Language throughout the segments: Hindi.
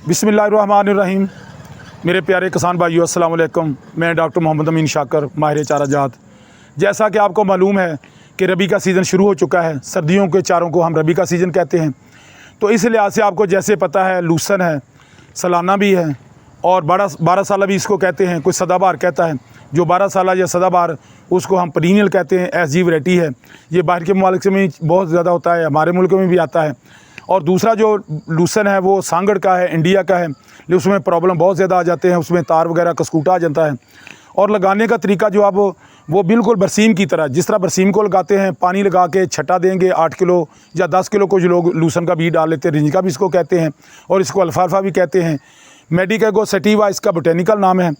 बिस्मिल्लाहिर्रहमानिर्रहीम। मेरे प्यारे किसान भाइयों, अस्सलाम वालेकुम। मैं डॉक्टर मोहम्मद अमीन शाकर, माहिर चारा जात। जैसा कि आपको मालूम है कि रबी का सीज़न शुरू हो चुका है। सर्दियों के चारों को हम रबी का सीज़न कहते हैं। तो इस लिहाज से आपको जैसे पता है, लूसन है, सालाना भी है और 12 साला भी इसको कहते हैं। कोई सदाबहार कहता है। जो 12 साला या सदाबहार, उसको हम परीनियल कहते हैं। एसजी वैरायटी है। ये बाहर के मुल्क में बहुत ज़्यादा होता है, हमारे मुल्क में भी आता है। और दूसरा जो लूसन है वो सांगड़ का है, इंडिया का है, लेकिन उसमें प्रॉब्लम बहुत ज़्यादा आ जाते हैं। उसमें तार वगैरह कस्कूटा आ जाता है। और लगाने का तरीका जो अब वो बिल्कुल बरसीम की तरह, जिस तरह बरसीम को लगाते हैं, पानी लगा के छट्टा देंगे 8 किलो या 10 किलो को जो लोग लूसन का बीज डाल लेते हैं। रिंज का भी इसको कहते हैं और इसको अल्फाल्फा भी कहते हैं। मेडिकेगो सटिवा इसका बोटेनिकल नाम है।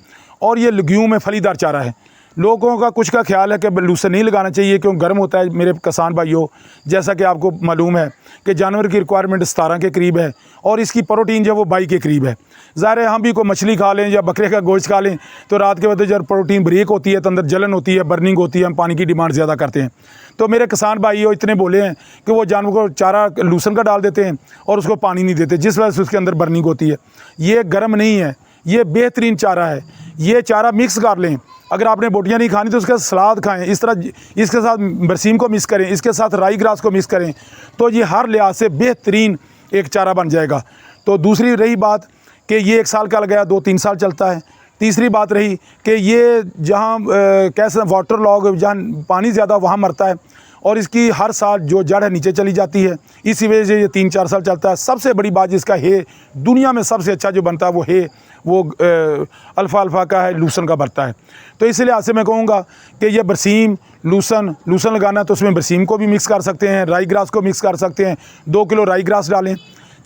और ये लेग्यूम में फलीदार चारा है। लोगों का कुछ का ख्याल है कि लूसन नहीं लगाना चाहिए क्योंकि गर्म होता है। मेरे किसान भाइयों, जैसा कि आपको मालूम है कि जानवर की रिक्वायरमेंट 17 के करीब है और इसकी प्रोटीन जो है वो 22 के करीब है। ज़ाहिर है हम भी कोई मछली खा लें या बकरे का गोश्त खा लें तो रात के वक्त जब प्रोटीन ब्रेक होती है तो अंदर जलन होती है, बर्निंग होती है, हम पानी की डिमांड ज़्यादा करते हैं। तो मेरे किसान भाइयों इतने बोले हैं कि वो जानवर को चारा लूसन का डाल देते हैं और उसको पानी नहीं देते, जिस वजह से उसके अंदर बर्निंग होती है। ये गर्म नहीं है, ये बेहतरीन चारा है। ये चारा मिक्स कर लें। अगर आपने बोटियाँ नहीं खानी तो उसका सलाद खाएं। इस तरह इसके साथ बरसीम को मिक्स करें, इसके साथ राई ग्रास को मिक्स करें, तो ये हर लिहाज से बेहतरीन एक चारा बन जाएगा। तो दूसरी रही बात कि ये 1 साल का लगाया 2-3 साल चलता है। तीसरी बात रही कि ये जहाँ कैसे वाटर लॉग, जहाँ पानी ज़्यादा वहाँ मरता है और इसकी हर साल जो जड़ है नीचे चली जाती है। इसी वजह से ये 3-4 साल चलता है। सबसे बड़ी बात इसका है, दुनिया में सबसे अच्छा जो बनता है वो है वो अल्फ़ा का है, लूसन का बनता है। तो इस लिहाज से मैं कहूँगा कि ये बरसीम लूसन लगाना है तो उसमें बरसीम को भी मिक्स कर सकते हैं, राई ग्रास को मिक्स कर सकते हैं। 2 किलो राई ग्रास डालें,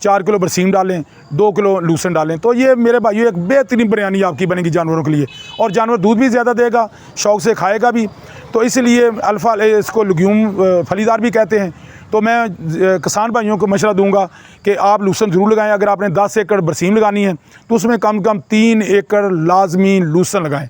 4 किलो बरसीम डालें, 2 किलो लूसन डालें। तो ये मेरे भाइयों एक बेहतरीन बिरयानी आपकी बनेगी जानवरों के लिए। और जानवर दूध भी ज़्यादा देगा, शौक़ से खाएगा भी। तो इसलिए अल्फ़ा इसको लेग्यूम फलीदार भी कहते हैं। तो मैं किसान भाइयों को मशवरा दूंगा कि आप लूसन ज़रूर लगाएं। अगर आपने 10 एकड़ बरसीम लगानी है तो उसमें कम से कम 3 एकड़ लाजमी लूसन लगाएं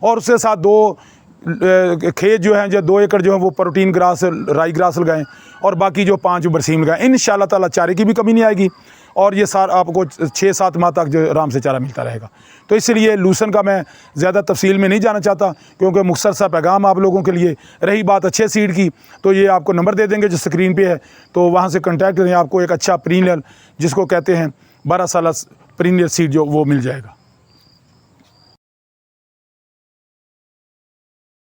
और उसके साथ 2 खेत जो हैं, जो 2 एकड़ जो है वो प्रोटीन ग्रास, राई ग्रास लगाएं और बाकी जो 5 बरसीम लगाएं। इंशाअल्लाह ताला चारे की भी कमी नहीं आएगी और ये सारा आपको 6-7 माह तक जो आराम से चारा मिलता रहेगा। तो इसलिए लूसन का मैं ज़्यादा तफसील में नहीं जाना चाहता क्योंकि मुख्तसर सा पैगाम आप लोगों के लिए। रही बात अच्छे सीड की, तो ये आपको नंबर दे देंगे जो स्क्रीन पे है, तो वहाँ से कॉन्टैक्ट करें। आपको एक अच्छा परीनियल जिसको कहते हैं 12 साला परीनियल सीड जो वो मिल जाएगा।